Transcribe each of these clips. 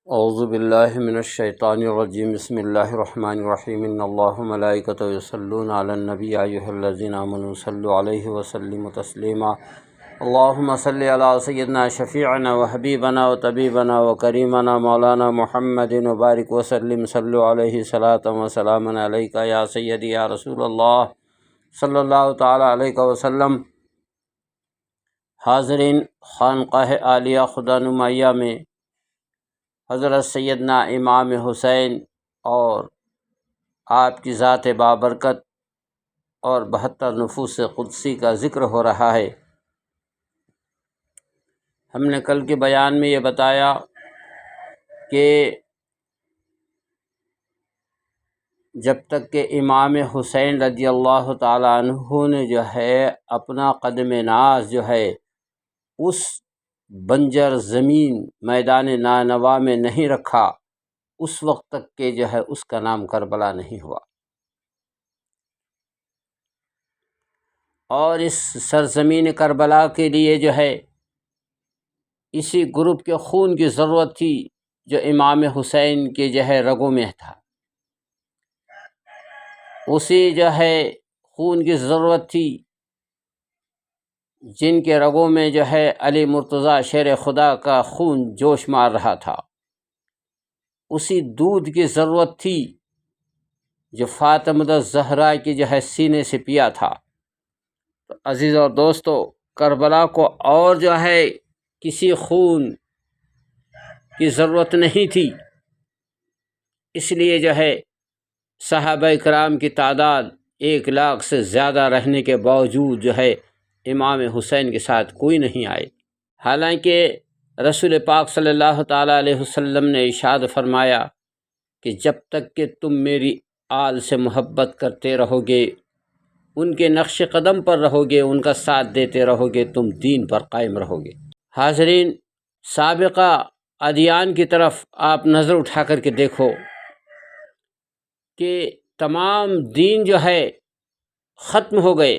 اعوذ باللہ من الشیطان الرجیم بسم اللہ الرحمن الرحیم ان اللہ ملائکۃ یصلون علی النبی یا ایھا الذین آمنوا صلوا علیہ وسلموا تسلیما اللہم صلی علی سیدنا شفیعنا وحبیبنا وطبیبنا وکریمنا مولانا محمد وبارک وسلم صلوا علیہ صلاۃ وسلاما علیک یا سیدی یا رسول اللہ صلی اللہ تعالی علیہ وسلم۔ حاضرین، خانقاہ عالیہ خدا نمایہ میں حضرت سیدنا امام حسین اور آپ کی ذات بابرکت اور 72 نفوس قدسی کا ذکر ہو رہا ہے۔ ہم نے کل کے بیان میں یہ بتایا کہ جب تک کہ امام حسین رضی اللہ تعالیٰ عنہ نے اپنا قدم ناز اس بنجر زمین میدان نانوا میں نہیں رکھا، اس وقت تک کہ اس کا نام کربلا نہیں ہوا۔ اور اس سرزمین کربلا کے لیے اسی گروپ کے خون کی ضرورت تھی جو امام حسین کے رگوں میں تھا، اسی خون کی ضرورت تھی جن کے رگوں میں علی مرتضیٰ شیر خدا کا خون جوش مار رہا تھا، اسی دودھ کی ضرورت تھی جو فاطمہ الزہرا کی سینے سے پیا تھا۔ تو عزیز اور دوستو، کربلا کو اور کسی خون کی ضرورت نہیں تھی، اس لیے صحابہ کرام کی تعداد 1 لاکھ سے زیادہ رہنے کے باوجود امام حسین کے ساتھ کوئی نہیں آئے، حالانکہ رسول پاک صلی اللہ تعالیٰ علیہ وسلم نے ارشاد فرمایا کہ جب تک کہ تم میری آل سے محبت کرتے رہو گے، ان کے نقش قدم پر رہو گے، ان کا ساتھ دیتے رہو گے، تم دین پر قائم رہو گے۔ حاضرین، سابقہ ادیان کی طرف آپ نظر اٹھا کر کے دیکھو کہ تمام دین ختم ہو گئے۔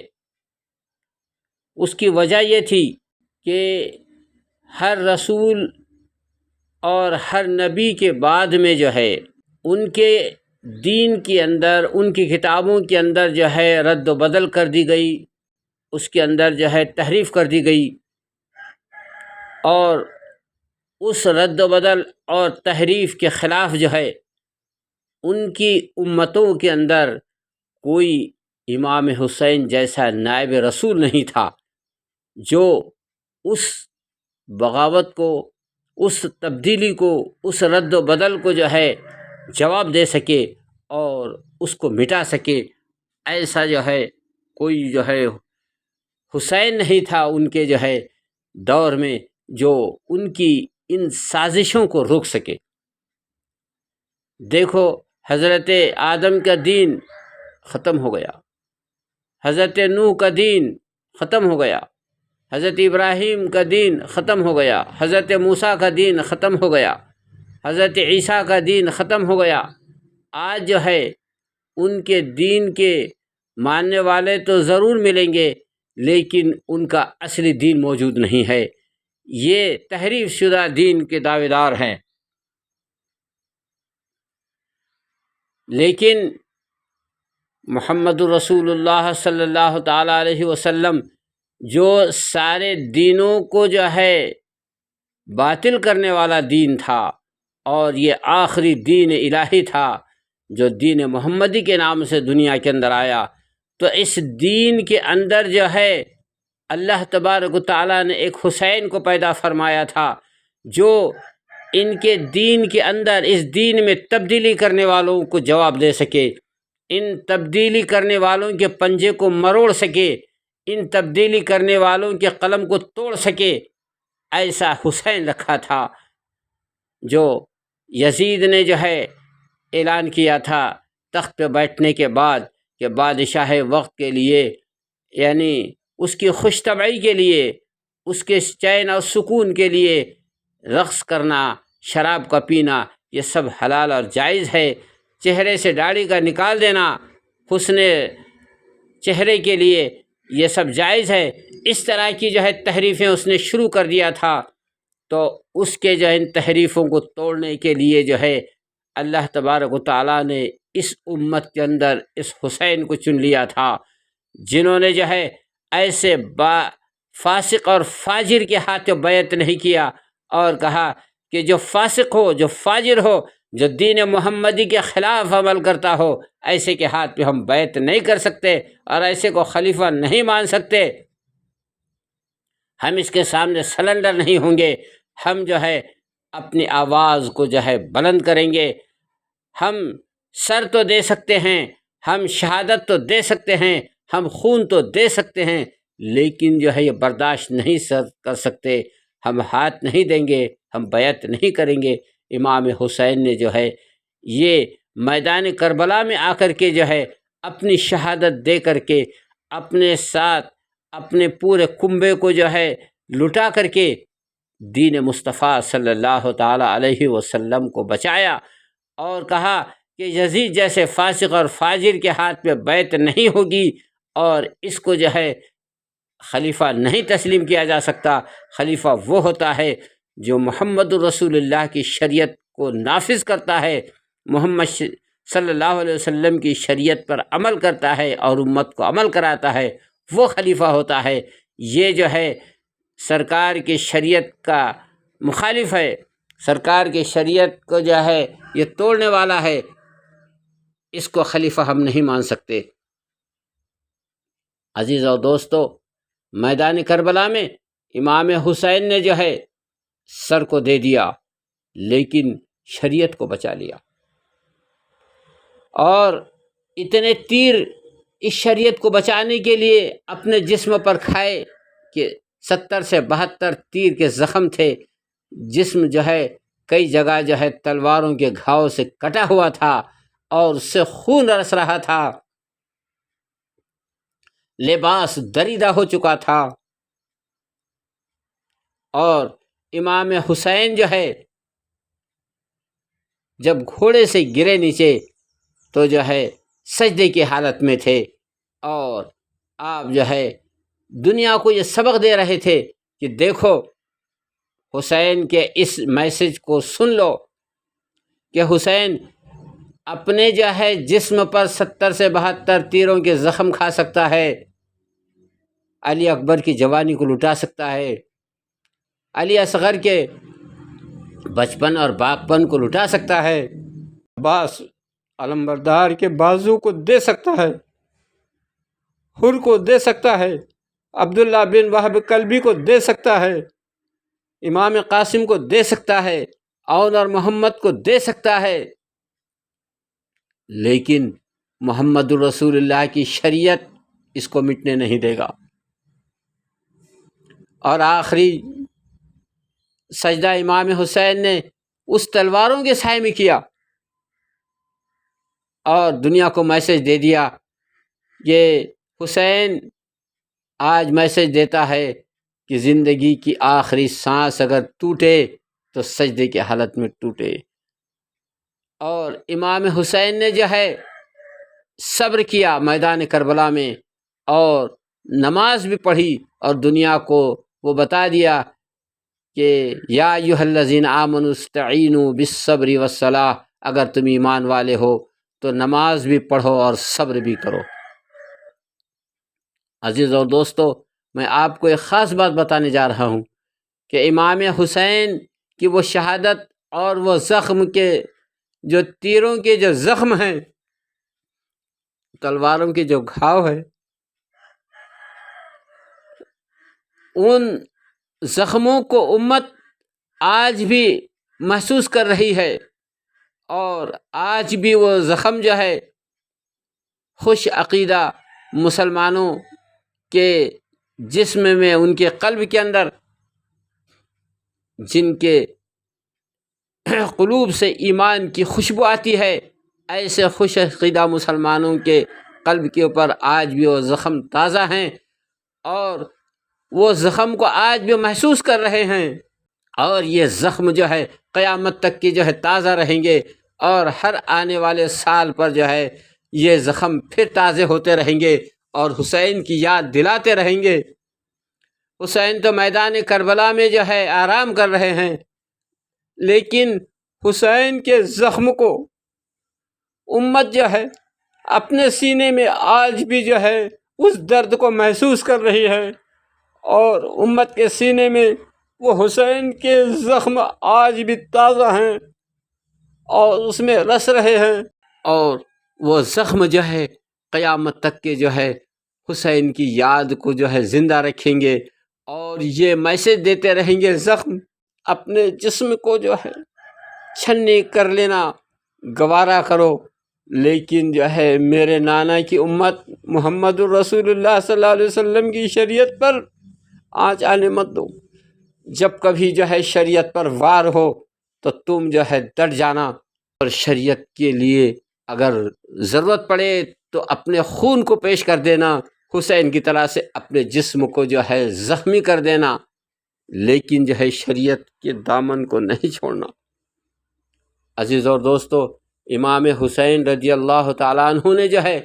اس کی وجہ یہ تھی کہ ہر رسول اور ہر نبی کے بعد میں ان کے دین کے اندر، ان کی کتابوں کے اندر رد و بدل کر دی گئی، اس کے اندر تحریف کر دی گئی، اور اس رد و بدل اور تحریف کے خلاف ان کی امتوں کے اندر کوئی امام حسین جیسا نائب رسول نہیں تھا جو اس بغاوت کو، اس تبدیلی کو، اس رد و بدل کو جواب دے سکے اور اس کو مٹا سکے۔ ایسا کوئی حسین نہیں تھا ان کے دور میں جو ان کی ان سازشوں کو روک سکے۔ دیکھو، حضرت آدم کا دین ختم ہو گیا، حضرت نوح کا دین ختم ہو گیا، حضرت ابراہیم کا دین ختم ہو گیا، حضرت موسیٰ کا دین ختم ہو گیا، حضرت عیسیٰ کا دین ختم ہو گیا۔ آج ان کے دین کے ماننے والے تو ضرور ملیں گے، لیکن ان کا اصلی دین موجود نہیں ہے، یہ تحریف شدہ دین کے دعوے دار ہیں۔ لیکن محمد رسول اللہ صلی اللہ تعالیٰ علیہ وسلم جو سارے دینوں کو باطل کرنے والا دین تھا، اور یہ آخری دین الہی تھا جو دین محمدی کے نام سے دنیا کے اندر آیا، تو اس دین کے اندر اللہ تبارک و تعالیٰ نے ایک حسین کو پیدا فرمایا تھا جو ان کے دین کے اندر، اس دین میں تبدیلی کرنے والوں کو جواب دے سکے، ان تبدیلی کرنے والوں کے پنجے کو مروڑ سکے، ان تبدیلی کرنے والوں کے قلم کو توڑ سکے۔ ایسا حسین رکھا تھا جو یزید نے اعلان کیا تھا تخت پہ بیٹھنے کے بعد کہ بادشاہ وقت کے لیے، یعنی اس کی خوش طبعی کے لیے، اس کے چین اور سکون کے لیے رقص کرنا، شراب کا پینا، یہ سب حلال اور جائز ہے۔ چہرے سے داڑھی کا نکال دینا حسن چہرے کے لیے، یہ سب جائز ہے۔ اس طرح کی تحریفیں اس نے شروع کر دیا تھا۔ تو اس کے جو ہے ان تحریفوں کو توڑنے کے لیے جو ہے اللہ تبارک و تعالیٰ نے اس امت کے اندر اس حسین کو چن لیا تھا، جنہوں نے جو ہے ایسے فاسق اور فاجر کے ہاتھوں بیعت نہیں کیا، اور کہا کہ جو فاسق ہو، جو فاجر ہو، جو دین محمدی کے خلاف عمل کرتا ہو، ایسے کے ہاتھ پہ ہم بیعت نہیں کر سکتے اور ایسے کو خلیفہ نہیں مان سکتے، ہم اس کے سامنے سلنڈر نہیں ہوں گے، ہم جو ہے اپنی آواز کو جو ہے بلند کریں گے، ہم سر تو دے سکتے ہیں، ہم شہادت تو دے سکتے ہیں، ہم خون تو دے سکتے ہیں، لیکن جو ہے یہ برداشت نہیں کر سکتے، ہم ہاتھ نہیں دیں گے، ہم بیعت نہیں کریں گے۔ امام حسین نے جو ہے یہ میدان کربلا میں آ کر کے جو ہے اپنی شہادت دے کر کے اپنے ساتھ اپنے پورے کنبے کو جو ہے لٹا کر کے دین مصطفیٰ صلی اللہ تعالیٰ علیہ وسلم کو بچایا، اور کہا کہ یزید جیسے فاسق اور فاجر کے ہاتھ پہ بیعت نہیں ہوگی، اور اس کو جو ہے خلیفہ نہیں تسلیم کیا جا سکتا۔ خلیفہ وہ ہوتا ہے جو محمد الرسول اللہ کی شریعت کو نافذ کرتا ہے، محمد صلی اللہ علیہ وسلم کی شریعت پر عمل کرتا ہے اور امت کو عمل کراتا ہے، وہ خلیفہ ہوتا ہے۔ یہ جو ہے سرکار کی شریعت کا مخالف ہے، سرکار کی شریعت کو جو ہے یہ توڑنے والا ہے، اس کو خلیفہ ہم نہیں مان سکتے۔ عزیز اور دوستو، میدان کربلا میں امام حسین نے جو ہے سر کو دے دیا، لیکن شریعت کو بچا لیا، اور اتنے تیر اس شریعت کو بچانے کے لیے اپنے جسم پر کھائے کہ 70 سے 72 تیر کے زخم تھے، جسم جو ہے کئی جگہ جو ہے تلواروں کے گھاؤ سے کٹا ہوا تھا اور اس سے خون رس رہا تھا، لباس دریدہ ہو چکا تھا، اور امام حسین جو ہے جب گھوڑے سے گرے نیچے تو جو ہے سجدے کی حالت میں تھے، اور آپ جو ہے دنیا کو یہ سبق دے رہے تھے کہ دیکھو حسین کے اس میسج کو سن لو کہ حسین اپنے جو ہے جسم پر 70 سے 72 تیروں کے زخم کھا سکتا ہے، علی اکبر کی جوانی کو لٹا سکتا ہے، علی اصغر کے بچپن اور باغپن کو لٹا سکتا ہے، عباس علمبردار کے بازو کو دے سکتا ہے، حر کو دے سکتا ہے، عبداللہ بن وہب کلبی کو دے سکتا ہے، امام قاسم کو دے سکتا ہے، اون اور محمد کو دے سکتا ہے، لیکن محمد الرسول اللہ کی شریعت اس کو مٹنے نہیں دے گا۔ اور آخری سجدہ امام حسین نے اس تلواروں کے سائے میں کیا اور دنیا کو میسج دے دیا کہ حسین آج میسج دیتا ہے کہ زندگی کی آخری سانس اگر ٹوٹے تو سجدے کی حالت میں ٹوٹے۔ اور امام حسین نے جو ہے صبر کیا میدان کربلا میں، اور نماز بھی پڑھی، اور دنیا کو وہ بتا دیا کہ یا ایھا الذین آمنوا استعینوا بالصبر والصلاۃ، اگر تم ایمان والے ہو تو نماز بھی پڑھو اور صبر بھی کرو۔ عزیز اور دوستو، میں آپ کو ایک خاص بات بتانے جا رہا ہوں کہ امام حسین کی وہ شہادت اور وہ زخم کے جو تیروں کے جو زخم ہیں، تلواروں کے جو گھاؤ ہیں، ان زخموں کو امت آج بھی محسوس کر رہی ہے، اور آج بھی وہ زخم جو ہے خوش عقیدہ مسلمانوں کے جسم میں، ان کے قلب کے اندر، جن کے قلوب سے ایمان کی خوشبو آتی ہے، ایسے خوش عقیدہ مسلمانوں کے قلب کے اوپر آج بھی وہ زخم تازہ ہیں، اور وہ زخم کو آج بھی محسوس کر رہے ہیں، اور یہ زخم جو ہے قیامت تک کی جو ہے تازہ رہیں گے، اور ہر آنے والے سال پر جو ہے یہ زخم پھر تازے ہوتے رہیں گے اور حسین کی یاد دلاتے رہیں گے۔ حسین تو میدان کربلا میں جو ہے آرام کر رہے ہیں، لیکن حسین کے زخم کو امت جو ہے اپنے سینے میں آج بھی جو ہے اس درد کو محسوس کر رہی ہے، اور امت کے سینے میں وہ حسین کے زخم آج بھی تازہ ہیں اور اس میں رس رہے ہیں، اور وہ زخم جو ہے قیامت تک کے جو ہے حسین کی یاد کو جو ہے زندہ رکھیں گے، اور یہ میسج دیتے رہیں گے، زخم اپنے جسم کو جو ہے چھنی کر لینا گوارا کرو، لیکن جو ہے میرے نانا کی امت محمد الرسول اللہ صلی اللہ علیہ وسلم کی شریعت پر آنچ آنے مت دو۔ جب کبھی جو ہے شریعت پر وار ہو تو تم جو ہے ڈٹ جانا، اور شریعت کے لیے اگر ضرورت پڑے تو اپنے خون کو پیش کر دینا، حسین کی طرح سے اپنے جسم کو جو ہے زخمی کر دینا، لیکن جو ہے شریعت کے دامن کو نہیں چھوڑنا۔ عزیز اور دوستو، امام حسین رضی اللہ تعالیٰ عنہ نے جو ہے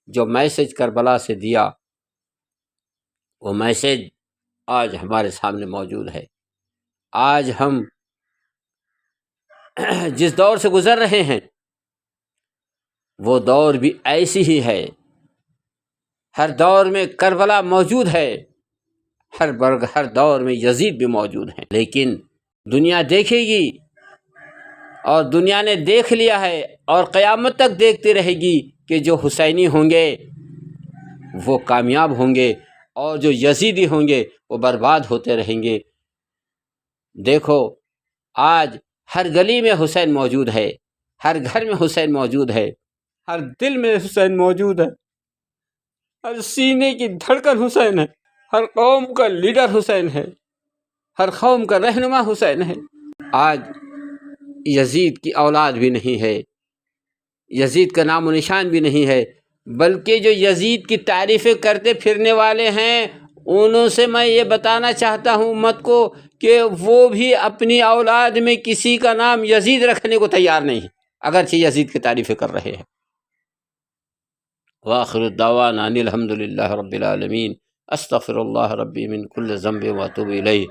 جو میسج کربلا سے دیا، وہ میسج آج ہمارے سامنے موجود ہے۔ آج ہم جس دور سے گزر رہے ہیں وہ دور بھی ایسی ہی ہے، ہر دور میں کربلا موجود ہے، ہر دور میں یزید بھی موجود ہیں، لیکن دنیا دیکھے گی، اور دنیا نے دیکھ لیا ہے اور قیامت تک دیکھتی رہے گی کہ جو حسینی ہوں گے وہ کامیاب ہوں گے، اور جو یزیدی ہوں گے وہ برباد ہوتے رہیں گے۔ دیکھو آج ہر گلی میں حسین موجود ہے، ہر گھر میں حسین موجود ہے، ہر دل میں حسین موجود ہے، ہر سینے کی دھڑکن حسین ہے، ہر قوم کا لیڈر حسین ہے، ہر قوم کا رہنما حسین ہے۔ آج یزید کی اولاد بھی نہیں ہے، یزید کا نام و نشان بھی نہیں ہے، بلکہ جو یزید کی تعریفیں کرتے پھرنے والے ہیں انہوں سے میں یہ بتانا چاہتا ہوں امت کو کہ وہ بھی اپنی اولاد میں کسی کا نام یزید رکھنے کو تیار نہیں ہے، اگرچہ یزید کی تعریفیں کر رہے ہیں۔ وآخر الدعوانا ان الحمد للہ رب العالمین، استغفر اللہ ربی من کل ذنب واتوب الیہ۔